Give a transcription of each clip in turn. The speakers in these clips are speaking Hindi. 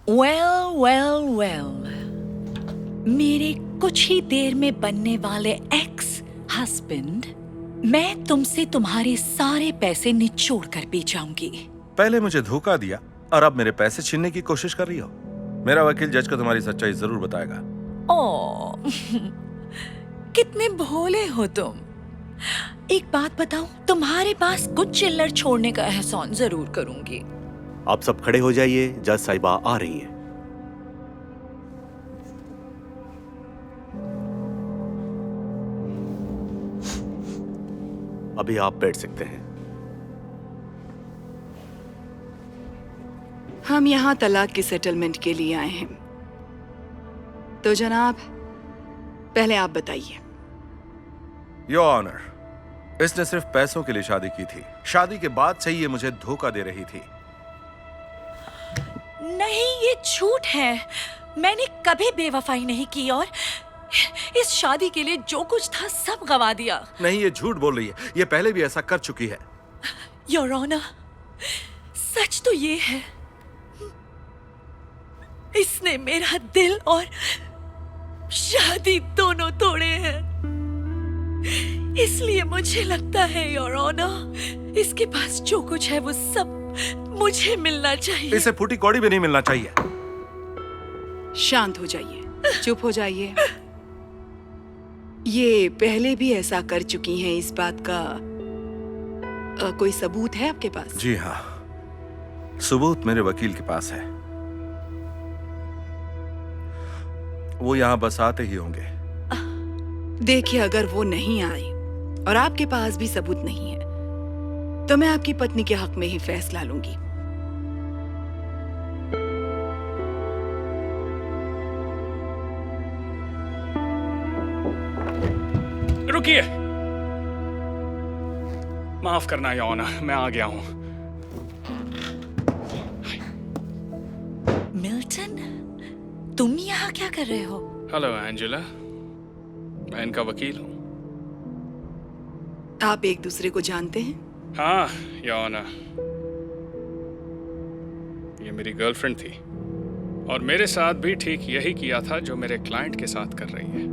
वेल, मेरे कुछ ही देर में बनने वाले एक्स हस्बैंड, मैं तुमसे तुम्हारे सारे पैसे निचोड़ कर पी जाऊंगी। पहले मुझे धोखा दिया और अब मेरे पैसे छीनने की कोशिश कर रही हो। मेरा वकील जज को तुम्हारी सच्चाई जरूर बताएगा। ओह, कितने भोले हो तुम। एक बात बताऊं, तुम्हारे पास कुछ चिल्लर छोड़ने का एहसान जरूर करूंगी। आप सब खड़े हो जाइए, जज साहिबा आ रही हैं। अभी आप बैठ सकते हैं। हम यहाँ तलाक की सेटलमेंट के लिए आए हैं। तो जनाब, पहले आप बताइए। योर ऑनर, इसने सिर्फ पैसों के लिए शादी की थी। शादी के बाद से ही ये मुझे धोखा दे रही थी। नहीं, ये झूठ है। मैंने कभी बेवफाई नहीं की और इस शादी के लिए जो कुछ था सब गवा दिया। नहीं, ये झूठ बोल रही है। ये पहले भी ऐसा कर चुकी है। योर ऑनर, सच तो ये है, इसने मेरा दिल और शादी दोनों तोड़े हैं। इसलिए मुझे लगता है योर ऑनर, इसके पास जो कुछ है वो सब मुझे मिलना चाहिए। इसे फूटी कौड़ी भी नहीं मिलना चाहिए। शांत हो जाइए, चुप हो जाइए। ये पहले भी ऐसा कर चुकी हैं, इस बात का कोई सबूत है आपके पास? जी हाँ, सबूत मेरे वकील के पास है। वो यहाँ बस आते ही होंगे। देखिए, अगर वो नहीं आए और आपके पास भी सबूत नहीं है तो मैं आपकी पत्नी के हक में ही फैसला लूंगी। रुकिए, माफ करना योर ऑनर, मैं आ गया हूं। मिल्टन, तुम यहाँ क्या कर रहे हो? हेलो एंजेला, मैं इनका वकील हूं। आप एक दूसरे को जानते हैं? हाँ योर ऑनर, ये मेरी गर्लफ्रेंड थी और मेरे साथ भी ठीक यही किया था जो मेरे क्लाइंट के साथ कर रही है।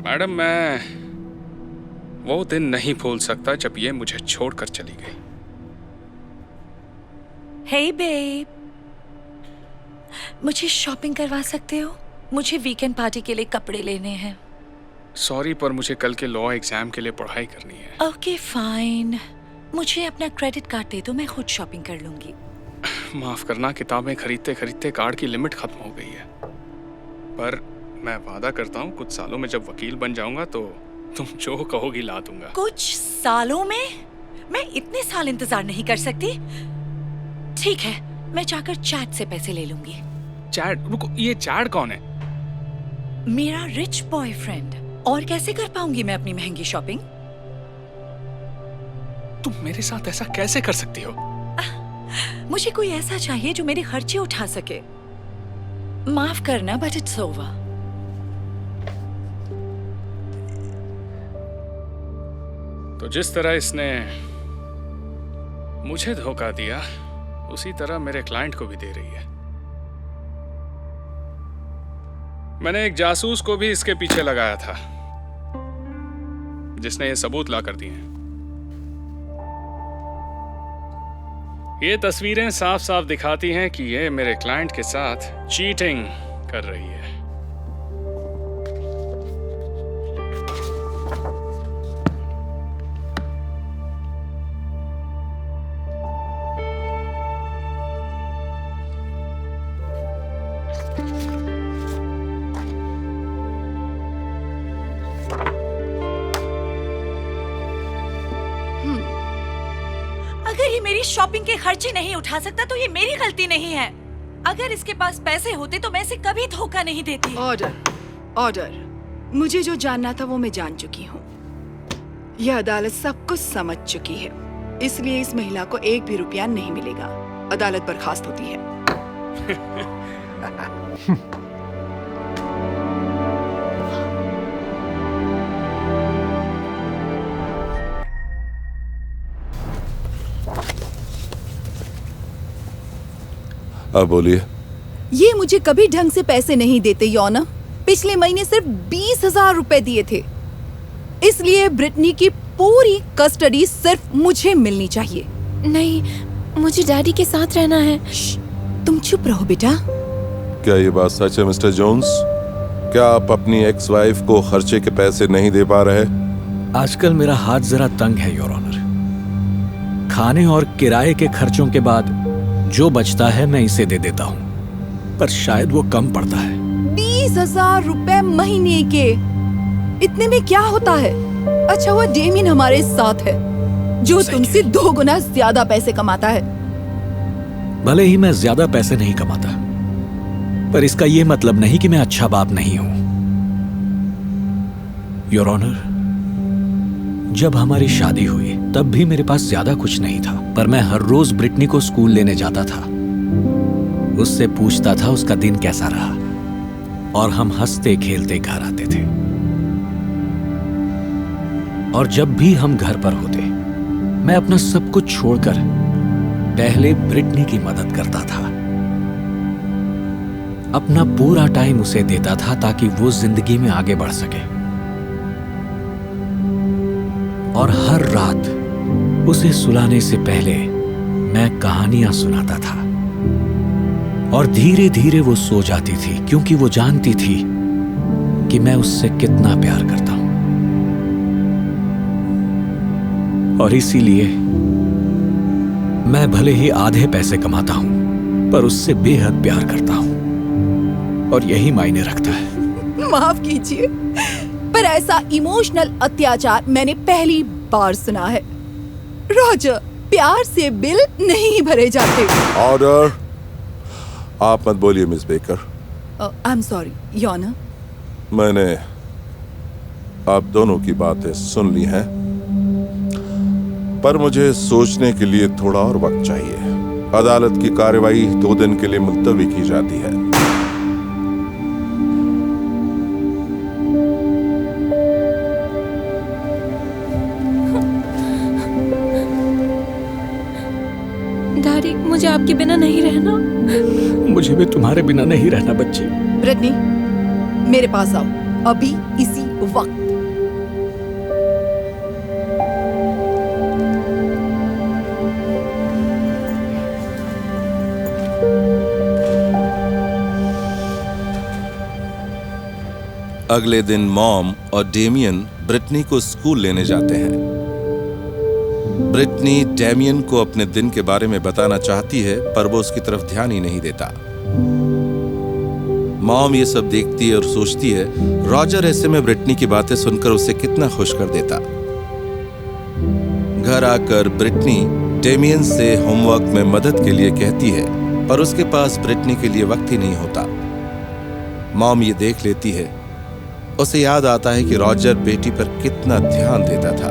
मैडम, मैं वो दिन नहीं भूल सकता जब ये मुझे छोड़कर चली गई। हे बेब, मुझे शॉपिंग करवा सकते हो? मुझे वीकेंड पार्टी के लिए कपड़े लेने हैं। सॉरी, पर मुझे कल के लॉ एग्जाम के लिए पढ़ाई करनी है। ओके फाइन, मुझे अपना क्रेडिट कार्ड दे दो, मैं खुद शॉपिंग कर लूंगी। माफ करना, किताबें खरीदते खरीदते कार्ड की लिमिट खत्म हो गई है। पर मैं वादा करता हूँ, कुछ सालों में जब वकील बन जाऊंगा तो तुम जो कहोगी ला दूंगा। कुछ सालों में? मैं इतने साल इंतजार नहीं कर सकती। ठीक है, मैं जाकर चैट से पैसे ले लूंगी। चैट? रुको, ये चैट कौन है? मेरा रिच बॉयफ्रेंड। और कैसे कर पाऊंगी मैं अपनी महंगी शॉपिंग? तुम मेरे साथ ऐसा कैसे कर सकती हो? मुझे कोई ऐसा चाहिए जो मेरे खर्चे उठा सके। माफ करना, बट इट्स ओवर। तो जिस तरह इसने मुझे धोखा दिया, उसी तरह मेरे क्लाइंट को भी दे रही है। मैंने एक जासूस को भी इसके पीछे लगाया था, जिसने ये सबूत ला कर दिए। ये तस्वीरें साफ साफ दिखाती हैं कि ये मेरे क्लाइंट के साथ चीटिंग कर रही है। अगर ये मेरी शॉपिंग के खर्चे नहीं उठा सकता तो ये मेरी गलती नहीं है। अगर इसके पास पैसे होते तो मैं इसे कभी धोखा नहीं देती। Order, order. मुझे जो जानना था वो मैं जान चुकी हूँ। यह अदालत सब कुछ समझ चुकी है, इसलिए इस महिला को एक भी रुपया नहीं मिलेगा। अदालत बर्खास्त होती है। अब बोलिए। ये मुझे कभी ढंग से पैसे नहीं देते योना। पिछले महीने सिर्फ 20,000 रुपए दिए थे। इसलिए ब्रिटनी की पूरी कस्टडी सिर्फ मुझे मिलनी चाहिए। नहीं, मुझे डैडी के साथ रहना है। तुम चुप रहो बेटा। क्या ये बात सच है मिस्टर जोन्स? क्या आप अपनी एक्स वाइफ को खर्चे के पैसे नहीं दे पा रहे? आजकल मेरा हाथ जरा तंग है योर ऑनर। खाने और किराए के खर्चों के बाद जो बचता है मैं इसे दे देता हूँ, पर शायद वो कम पड़ता है। 20,000 रुपए महीने के, इतने में क्या होता है? अच्छा हुआ डेमियन हमारे साथ है, जो तुमसे 2 गुना ज्यादा पैसे कमाता है। भले ही मैं ज्यादा पैसे नहीं कमाता, पर इसका ये मतलब नहीं कि मैं अच्छा बाप नहीं हूं। योर ऑनर, जब हमारी शादी हुई तब भी मेरे पास ज्यादा कुछ नहीं था, पर मैं हर रोज ब्रिटनी को स्कूल लेने जाता था। उससे पूछता था उसका दिन कैसा रहा, और हम हंसते खेलते घर आते थे। और जब भी हम घर पर होते, मैं अपना सब कुछ छोड़कर पहले ब्रिटनी की मदद करता था। अपना पूरा टाइम उसे देता था ताकि वो जिंदगी में आगे बढ़ सके। और हर रात उसे सुलाने से पहले मैं कहानियां सुनाता था, और धीरे धीरे वो सो जाती थी, क्योंकि वो जानती थी कि मैं उससे कितना प्यार करता हूं। और इसीलिए मैं भले ही आधे पैसे कमाता हूं, पर उससे बेहद प्यार करता हूं, और यही मायने रखता है। माफ कीजिए, पर ऐसा इमोशनल अत्याचार मैंने पहली बार सुना है। रॉजर, प्यार से बिल नहीं भरे जाते। ऑर्डर। आप मत बोलिए miss baker. I am sorry योना। मैंने आप दोनों की बातें सुन ली हैं, पर मुझे सोचने के लिए थोड़ा और वक्त चाहिए। अदालत की कार्रवाई 2 दिन के लिए मुलतवी की जाती है। डैडी, मुझे आपके बिना नहीं रहना। मुझे भी तुम्हारे बिना नहीं रहना बच्ची। ब्रिटनी, मेरे पास आओ अभी, इसी वक्त। अगले दिन मॉम और डेमियन ब्रिटनी को स्कूल लेने जाते हैं। ब्रिटनी डेमियन को अपने दिन के बारे में बताना चाहती है, पर वो उसकी तरफ ध्यान ही नहीं देता। मॉम ये सब देखती है और सोचती है, रॉजर ऐसे में ब्रिटनी की बातें सुनकर उसे कितना खुश कर देता। घर आकर ब्रिटनी डेमियन से होमवर्क में मदद के लिए कहती है, पर उसके पास ब्रिटनी के लिए वक्त ही नहीं होता। मॉम ये देख लेती है, उसे याद आता है कि रॉजर बेटी पर कितना ध्यान देता था।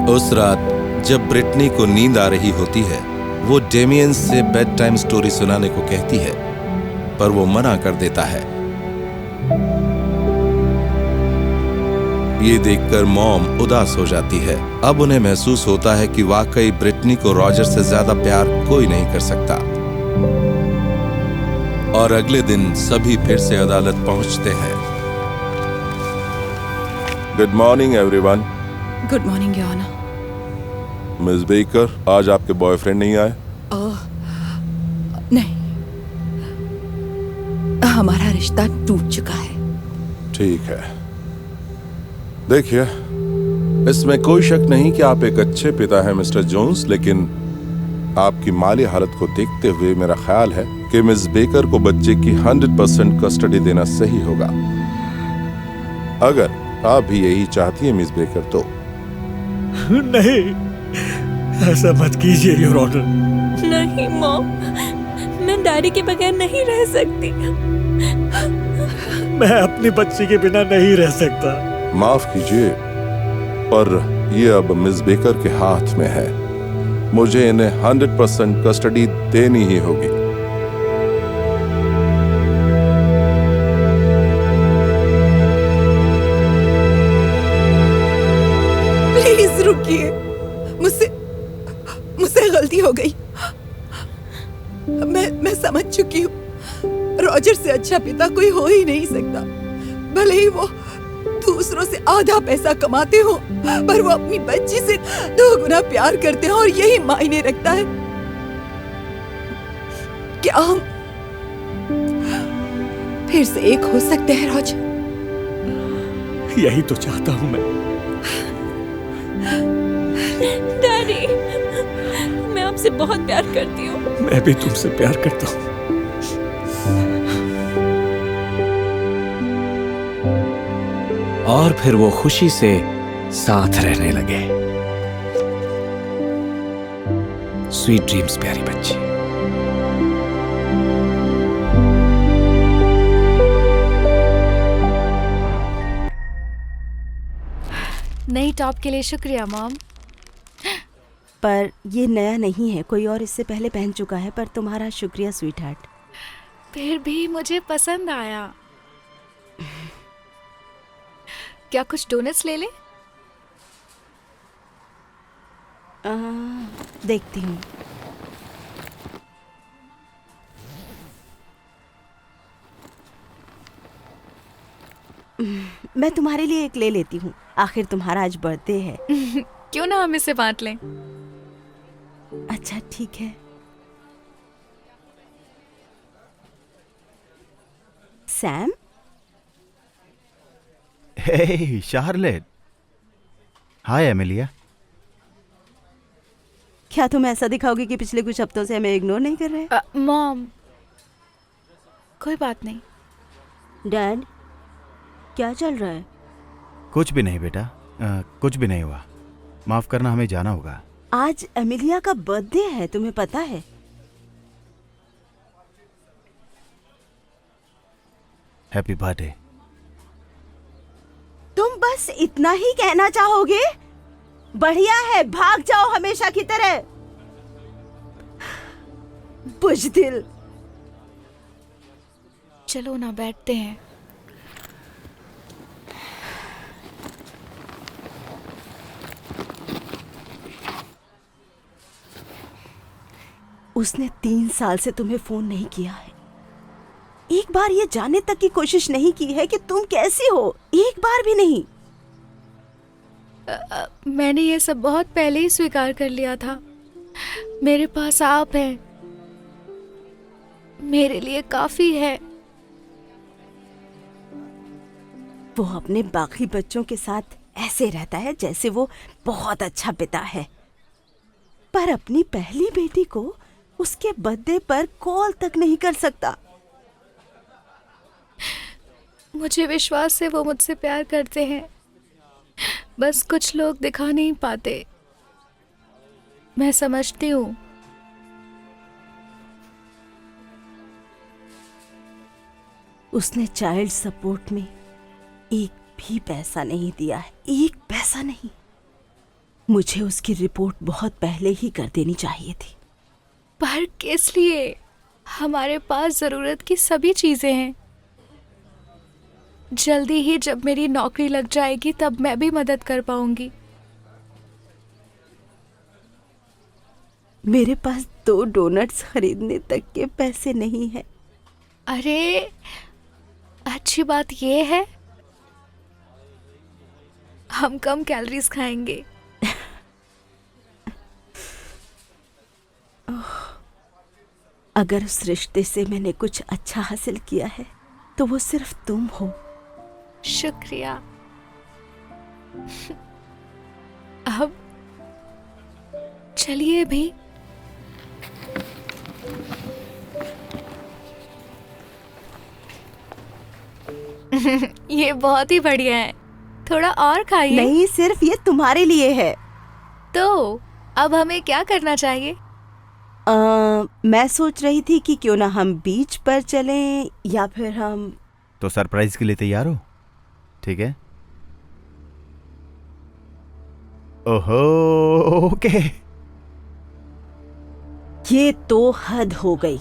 उस रात जब ब्रिटनी को नींद आ रही होती है, वो डेमियन से बेड टाइम स्टोरी सुनाने को कहती है, पर वो मना कर देता है। ये देखकर मॉम उदास हो जाती है। अब उन्हें महसूस होता है कि वाकई ब्रिटनी को रॉजर से ज्यादा प्यार कोई नहीं कर सकता। और अगले दिन सभी फिर से अदालत पहुंचते हैं। Good morning everyone. Good morning योना। मिस बेकर, आज आपके बॉयफ्रेंड नहीं आए? नहीं, हमारा रिश्ता टूट चुका है। ठीक है। देखिए, इसमें कोई शक नहीं कि आप एक अच्छे पिता हैं मिस्टर जोन्स, लेकिन आपकी माली हालत को देखते हुए मेरा ख्याल है कि मिस बेकर को बच्चे की 100% कस्टडी देना सही होगा। अगर आप भी यही चाहती हैं मिस बेकर तो। नहीं, ऐसा मत कीजिए योर ऑनर। नहीं मॉम, मैं डैडी के बगैर नहीं रह सकती। मैं अपनी बच्ची के बिना नहीं रह सकता। माफ कीजिए, पर ये अब मिस बेकर के हाथ में है। मुझे इन्हें 100% कस्टडी देनी ही होगी। प्लीज रुकिए, मुझसे गलती हो गई। मैं समझ चुकी हूँ। रॉजर से अच्छा पिता कोई हो ही नहीं सकता। भले ही वो दूसरों से आधा पैसा कमाते हो, पर वो अपनी बच्ची से 2 गुना प्यार करते हैं और यही मायने रखता है। क्या हम फिर से एक हो सकते हैं रॉजर? यही तो चाहता हूं मैं। डैडी, मैं आपसे बहुत प्यार करती हूँ। मैं भी तुमसे प्यार करता हूं। और फिर वो खुशी से साथ रहने लगे। स्वीट ड्रीम्स प्यारी बच्ची। नई टॉप के लिए शुक्रिया मॉम। पर ये नया नहीं है, कोई और इससे पहले पहन चुका है, पर तुम्हारा शुक्रिया स्वीट हार्ट। फिर भी मुझे पसंद आया। क्या कुछ डोनट्स ले ले? देखती हूँ। मैं तुम्हारे लिए एक ले लेती हूँ, आखिर तुम्हारा आज बर्थडे है। क्यों ना हम इसे बांट लें? अच्छा ठीक है। सैम, हे शार्लेट। हाय एमिलिया। क्या तुम ऐसा दिखाओगे कि पिछले कुछ हफ्तों से हमें इग्नोर नहीं कर रहे? मॉम, कोई बात नहीं। डैड, क्या चल रहा है? कुछ भी नहीं बेटा, कुछ भी नहीं हुआ। माफ करना, हमें जाना होगा। आज एमिलिया का बर्थडे है, तुम्हें पता है? Happy birthday. तुम बस इतना ही कहना चाहोगे? बढ़िया है, भाग जाओ हमेशा की तरह। बुज़दिल। चलो ना, बैठते हैं। उसने 3 साल से तुम्हें फोन नहीं किया है। एक बार ये जानने तक की कोशिश नहीं की है कि तुम कैसी हो, एक बार भी नहीं। मैंने ये सब बहुत पहले ही स्वीकार कर लिया था। मेरे पास आप हैं, मेरे लिए काफी है। वो अपने बाकी बच्चों के साथ ऐसे रहता है जैसे वो बहुत अच्छा पिता है, पर अपनी पहली बेटी को उसके बर्थडे पर कॉल तक नहीं कर सकता। मुझे विश्वास है वो मुझसे प्यार करते हैं, बस कुछ लोग दिखा नहीं पाते। मैं समझती हूँ। उसने चाइल्ड सपोर्ट में एक भी पैसा नहीं दिया है, एक पैसा नहीं। मुझे उसकी रिपोर्ट बहुत पहले ही कर देनी चाहिए थी। पर किस लिए? हमारे पास जरूरत की सभी चीजें हैं। जल्दी ही जब मेरी नौकरी लग जाएगी तब मैं भी मदद कर पाऊंगी। मेरे पास 2 डोनट्स खरीदने तक के पैसे नहीं हैं। अरे, अच्छी बात ये है हम कम कैलोरीज खाएंगे। अगर उस रिश्ते से मैंने कुछ अच्छा हासिल किया है तो वो सिर्फ तुम हो। शुक्रिया। अब चलिए भी। ये बहुत ही बढ़िया है, थोड़ा और खाइए। नहीं, सिर्फ ये तुम्हारे लिए है। तो अब हमें क्या करना चाहिए? मैं सोच रही थी कि क्यों ना हम बीच पर चलें, या फिर हम... तो सरप्राइज के लिए तैयार हो? ठीक है। ओहो, ओके। ये तो हद हो गई।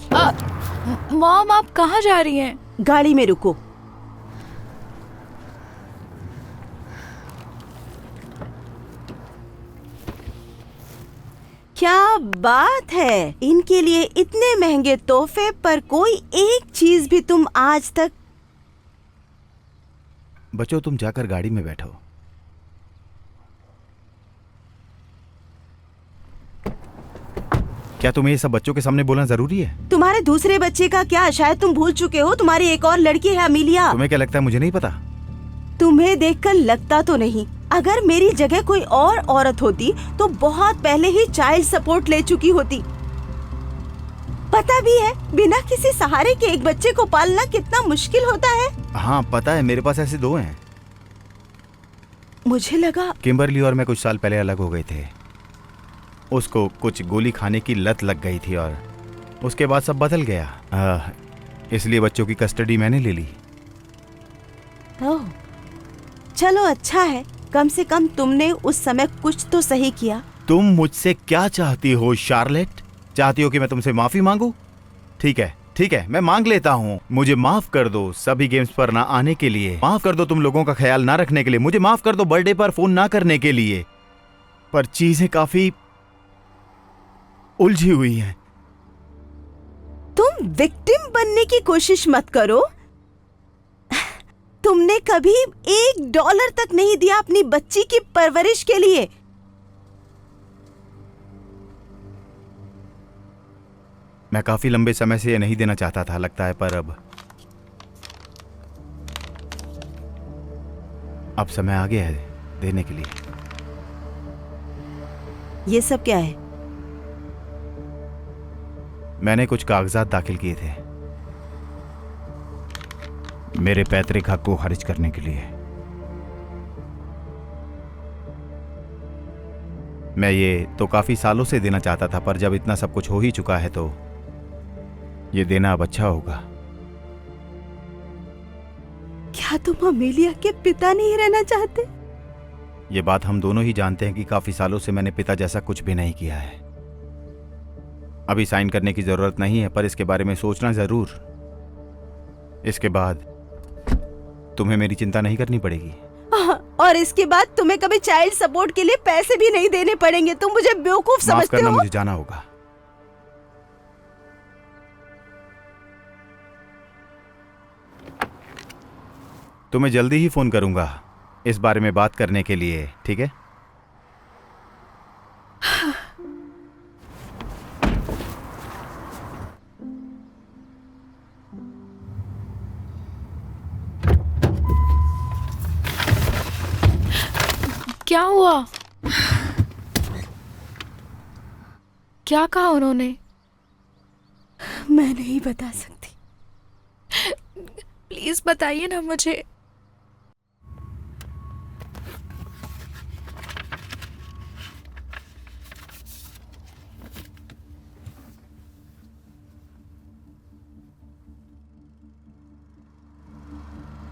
मॉम, आप कहाँ जा रही हैं? गाड़ी में रुको। क्या बात है, इनके लिए इतने महंगे तोहफे पर कोई एक चीज भी तुम आज तक। बच्चों तुम जाकर गाड़ी में बैठो। क्या तुम्हें ये सब बच्चों के सामने बोलना जरूरी है? तुम्हारे दूसरे बच्चे का क्या, शायद तुम भूल चुके हो, तुम्हारी एक और लड़की है अमीलिया। तुम्हें क्या लगता है मुझे नहीं पता? तुम्हें देखकर लगता तो नहीं। अगर मेरी जगह कोई और औरत होती तो बहुत पहले ही चाइल्ड सपोर्ट ले चुकी होती। पता भी है बिना किसी सहारे के एक बच्चे को पालना कितना मुश्किल होता है। हाँ पता है, मेरे पास ऐसे 2 हैं। मुझे लगा किम्बरली और मैं कुछ साल पहले अलग हो गए थे। उसको कुछ गोली खाने की लत लग गई थी और उसके बाद सब बदल गया। इसलिए बच्चों की कस्टडी मैंने ले ली। ओह, चलो अच्छा है, कम से कम तुमने उस समय कुछ तो सही किया। तुम मुझसे क्या चाहती हो शार्लेट? चाहती हो कि मैं तुमसे माफी मांगू? ठीक है, मैं मांग लेता हूँ। मुझे माफ कर दो सभी गेम्स पर ना आने के लिए, माफ कर दो तुम लोगों का ख्याल ना रखने के लिए, मुझे माफ कर दो बर्थडे पर फोन ना करने के लिए। पर चीजें काफी उलझी हुई हैं। तुम विक्टिम बनने की कोशिश मत करो। तुमने कभी $1 तक नहीं दिया अपनी बच्ची की परवरिश के लिए। मैं काफी लंबे समय से ये नहीं देना चाहता था लगता है, पर अब समय आ गया है देने के लिए। ये सब क्या है? मैंने कुछ कागजात दाखिल किए थे मेरे पैतृक हक को खारिज करने के लिए। मैं ये तो काफी सालों से देना चाहता था, पर जब इतना सब कुछ हो ही चुका है तो ये देना अब अच्छा होगा। क्या तुम अमेलिया के पिता नहीं रहना चाहते? ये बात हम दोनों ही जानते हैं कि काफी सालों से मैंने पिता जैसा कुछ भी नहीं किया है। अभी साइन करने की जरूरत नहीं है, पर इसके बारे में सोचना जरूर। इसके बाद तुम्हें मेरी चिंता नहीं करनी पड़ेगी। और इसके बाद तुम्हें कभी चाइल्ड सपोर्ट के लिए पैसे भी नहीं देने पड़ेंगे। तुम मुझे बेवकूफ समझते हो? मुझे जाना होगा। तुम्हें जल्दी ही फोन करूंगा इस बारे में बात करने के लिए, ठीक है? क्या हुआ? क्या कहा उन्होंने? मैं नहीं बता सकती। प्लीज बताइए ना मुझे।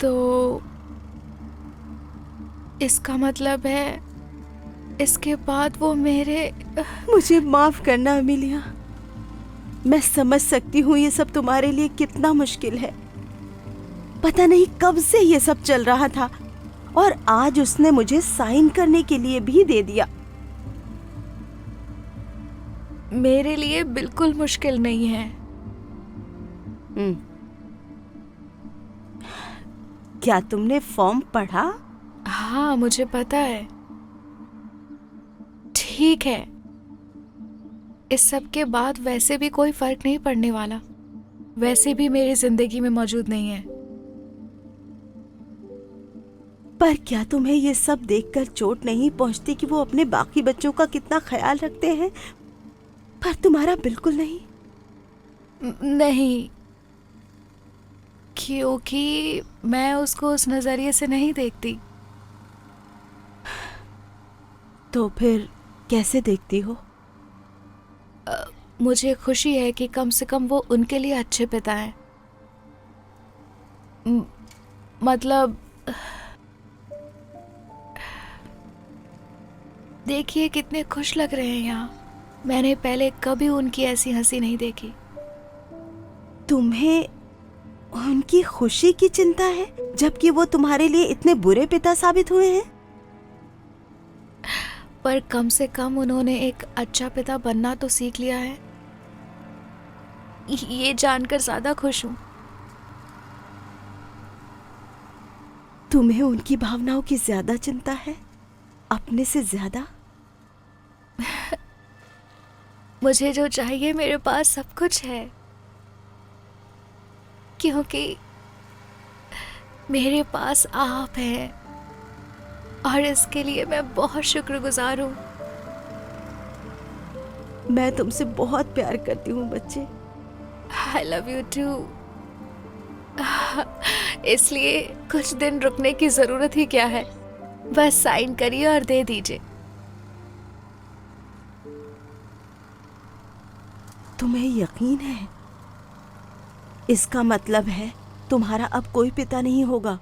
तो इसका मतलब है इसके बाद वो मेरे। मुझे माफ करना अमीलिया। मैं समझ सकती हूँ ये सब तुम्हारे लिए कितना मुश्किल है। पता नहीं कब से ये सब चल रहा था और आज उसने मुझे साइन करने के लिए भी दे दिया। मेरे लिए बिल्कुल मुश्किल नहीं है। क्या तुमने फॉर्म पढ़ा? हाँ मुझे पता है। ठीक है, इस सब के बाद वैसे भी कोई फर्क नहीं पड़ने वाला। वैसे भी मेरी जिंदगी में मौजूद नहीं है। पर क्या तुम्हें ये सब देखकर चोट नहीं पहुंचती कि वो अपने बाकी बच्चों का कितना ख्याल रखते हैं, पर तुम्हारा बिल्कुल नहीं? नहीं, क्योंकि मैं उसको उस नजरिए से नहीं देखती। तो फिर कैसे देखती हो? मुझे खुशी है कि कम से कम वो उनके लिए अच्छे पिता हैं। मतलब देखिए कितने खुश लग रहे हैं यहाँ। मैंने पहले कभी उनकी ऐसी हंसी नहीं देखी। तुम्हें उनकी खुशी की चिंता है, जबकि वो तुम्हारे लिए इतने बुरे पिता साबित हुए हैं? पर कम से कम उन्होंने एक अच्छा पिता बनना तो सीख लिया है। ये जानकर ज्यादा खुश हूँ। तुम्हें उनकी भावनाओं की ज्यादा चिंता है, अपने से ज्यादा? मुझे जो चाहिए मेरे पास सब कुछ है, क्योंकि मेरे पास आप हैं और इसके लिए मैं बहुत शुक्रगुजार हूँ। मैं तुमसे बहुत प्यार करती हूँ बच्चे। I love you too. इसलिए कुछ दिन रुकने की जरूरत ही क्या है, बस साइन करिए और दे दीजिए। तुम्हें यकीन है? इसका मतलब है तुम्हारा अब कोई पिता नहीं होगा।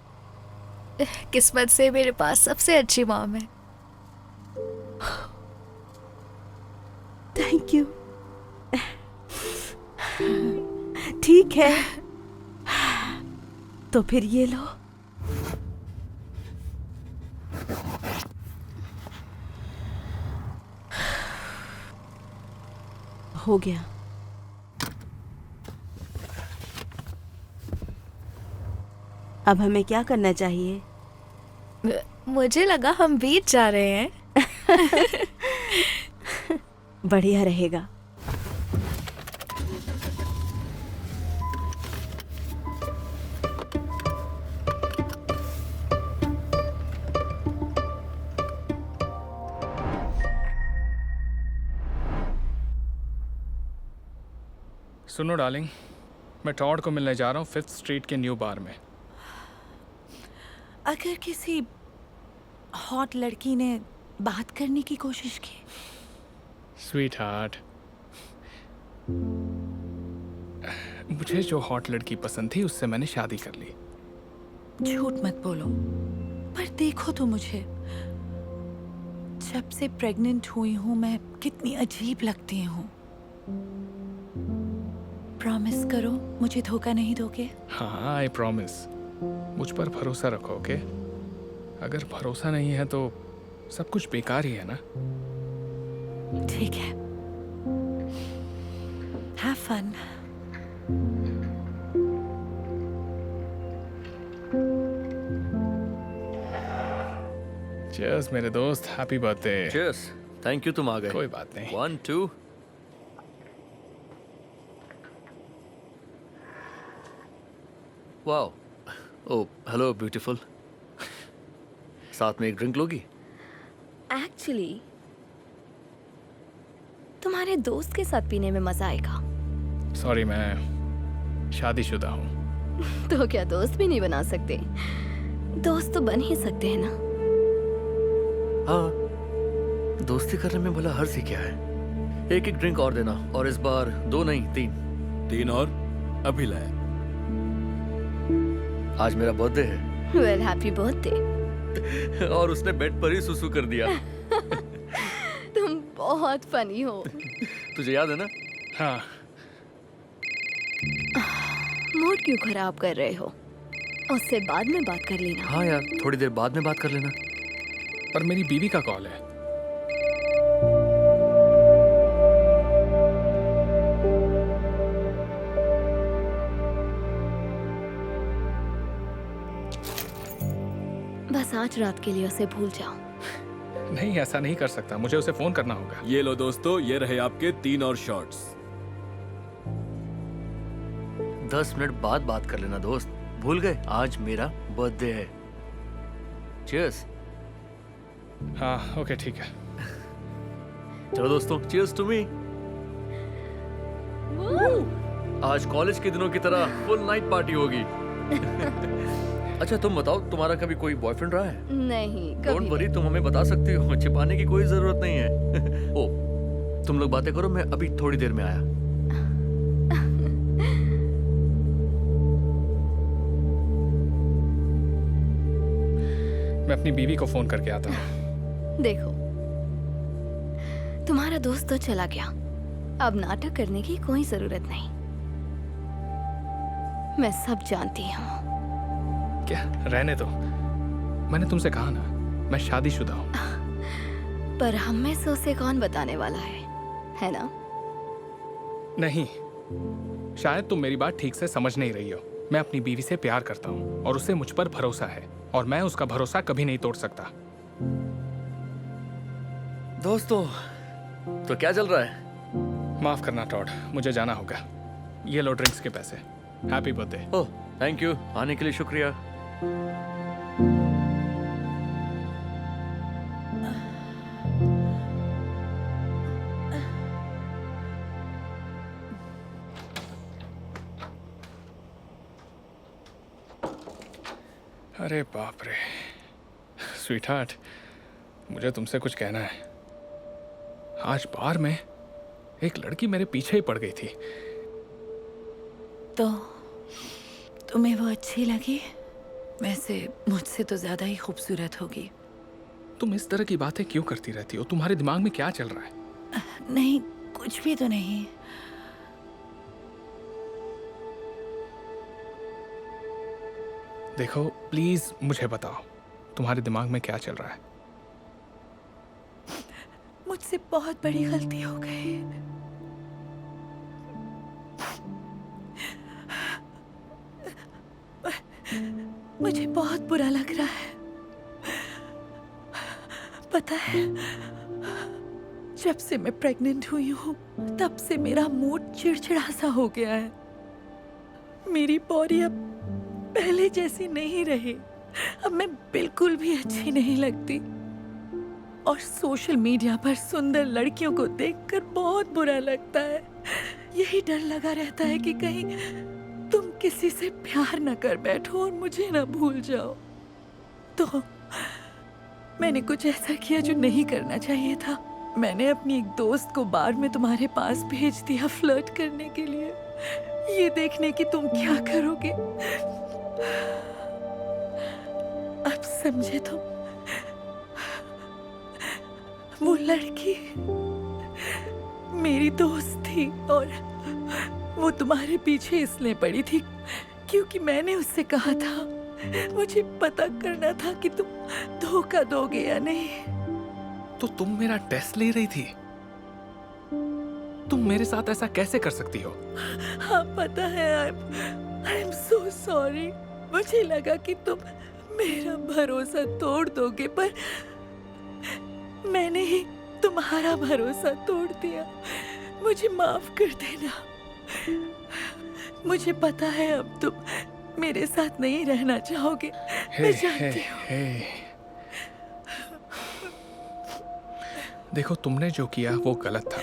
किस्मत से मेरे पास सबसे अच्छी मॉम है। Thank you. ठीक है, तो फिर ये लो। हो गया। अब हमें क्या करना चाहिए? मुझे लगा हम बीच जा रहे हैं। बढ़िया रहेगा। सुनो डार्लिंग, मैं टॉड को मिलने जा रहा हूँ 5th स्ट्रीट के न्यू बार में। अगर किसी हॉट लड़की ने बात करने की कोशिश की? स्वीट हार्ट, मुझे जो हॉट लड़की पसंद थी उससे मैंने शादी कर ली। झूठ मत बोलो। पर देखो तो मुझे, जब से प्रेग्नेंट हुई हूँ मैं कितनी अजीब लगती हूँ। प्रॉमिस करो मुझे धोखा नहीं दोगे? हाँ, आई प्रॉमिस। मुझ पर भरोसा रखो, ओके? अगर भरोसा नहीं है तो सब कुछ बेकार ही है ना। ठीक है, हैव फन। चीयर्स मेरे दोस्त, happy birthday. Cheers. Thank you, तुम आ गए। कोई बात नहीं। 1 2। वाओ। Oh hello beautiful. साथ में एक ड्रिंक लोगी? एक्चुअली तुम्हारे दोस्त के साथ पीने में मजा आएगा। सॉरी, मैं शादीशुदा हूँ। तो क्या दोस्त भी नहीं बना सकते? दोस्त तो बन ही सकते हैं ना। हाँ, दोस्ती करने में भला हर्ज ही क्या है। एक एक ड्रिंक और देना, और इस बार 2 नहीं 3 और अभी लाया। आज मेरा बर्थडे है। Well happy birthday. और उसने बेड पर ही सुसु कर दिया। तुम बहुत फनी हो। तुझे याद है ना? हाँ। मूड क्यों खराब कर रहे हो? उससे बाद में बात कर लेना। हाँ यार, थोड़ी देर बाद में बात कर लेना। पर मेरी बीवी का कॉल है। बस आज रात के लिए उसे भूल जाओ। नहीं, ऐसा नहीं कर सकता, मुझे उसे फोन करना होगा। ये लो दोस्तों, ये रहे आपके 3 और शॉट्स। 10 मिनट बाद बात कर लेना दोस्त। भूल गए, आज मेरा बर्थडे है। चीयर्स। हाँ ओके ठीक है। चलो दोस्तों, चीयर्स टू मी। आज कॉलेज के दिनों की तरह फुल नाइट पार्टी होगी। अच्छा तुम बताओ, तुम्हारा कभी कोई बॉयफ्रेंड रहा है? नहीं, डोंट कभी वरी, तुम हमें बता सकती हो, छिपाने की कोई जरूरत नहीं है। ओ, तुम लोग बातें करो, मैं अभी थोड़ी देर में आया। मैं अपनी बीवी को फोन करके आता हूँ। देखो, तुम्हारा दोस्त तो चला गया, अब नाटक करने की कोई जरूरत नहीं। मैं सब जानती हूँ। क्या? रहने दो, मैंने तुमसे कहा ना, मैं शादीशुदा हूँ। पर हम में से उसे कौन बताने वाला है ना? नहीं, शायद तुम मेरी बात ठीक से समझ नहीं रही हो। मैं अपनी बीवी से प्यार करता हूँ और उसे मुझ पर भरोसा है और मैं उसका भरोसा कभी नहीं तोड़ सकता। दोस्तों, तो क्या चल रहा है? माफ करना टॉड, मुझे जाना होगा। ये लो ड्रिंक्स के पैसे। Happy birthday. Oh, thank you, आने के लिए शुक्रिया। अरे बाप रे, स्वीटहार्ट, मुझे तुमसे कुछ कहना है। आज बार में एक लड़की मेरे पीछे ही पड़ गई थी। तो तुम्हें वो अच्छी लगी? वैसे मुझसे तो ज्यादा ही खूबसूरत होगी। तुम इस तरह की बातें क्यों करती रहती हो? तुम्हारे दिमाग में क्या चल रहा है? नहीं, कुछ भी तो नहीं। देखो प्लीज मुझे बताओ, तुम्हारे दिमाग में क्या चल रहा है? मुझसे बहुत बड़ी गलती हो गई। मुझे बहुत बुरा लग रहा है। पता है, जब से मैं प्रेग्नेंट हुई हूँ तब से मेरा मूड चिड़चिड़ा सा हो गया है। मेरी बॉडी अब पहले जैसी नहीं रही। अब मैं बिल्कुल भी अच्छी नहीं लगती और सोशल मीडिया पर सुंदर लड़कियों को देखकर बहुत बुरा लगता है। यही डर लगा रहता है कि कहीं तुम किसी से प्यार न कर बैठो और मुझे न भूल जाओ। तो मैंने कुछ ऐसा किया जो नहीं करना चाहिए था। मैंने अपनी एक दोस्त को बार में तुम्हारे पास भेज दिया फ्लर्ट करने के लिए, ये देखने की तुम क्या करोगे। अब समझे तुम? वो लड़की मेरी दोस्त थी और वो तुम्हारे पीछे इसलिए पड़ी थी क्योंकि मैंने उससे कहा था, मुझे पता करना था कि तुम धोखा दोगे या नहीं। तो तुम मेरा टेस्ट ले रही थी? तुम मेरे साथ ऐसा कैसे कर सकती हो? हाँ पता है, आई एम सो सॉरी। मुझे लगा कि तुम मेरा भरोसा तोड़ दोगे, पर मैंने ही तुम्हारा भरोसा तोड़ दिया। मुझे माफ कर देना। मुझे पता है अब तुम मेरे साथ नहीं रहना चाहोगे, मैं जानती हूँ। देखो, तुमने जो किया वो गलत था,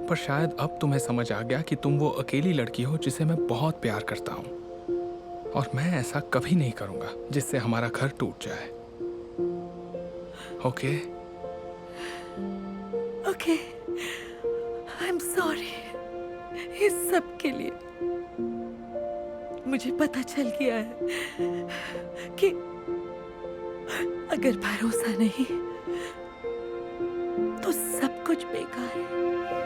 पर शायद अब तुम्हें समझ आ गया कि तुम वो अकेली लड़की हो जिसे मैं बहुत प्यार करता हूँ और मैं ऐसा कभी नहीं करूँगा जिससे हमारा घर टूट जाए। Okay? Okay, I am sorry इस सब के लिए। मुझे पता चल गया है कि अगर भरोसा नहीं तो सब कुछ बेकार है।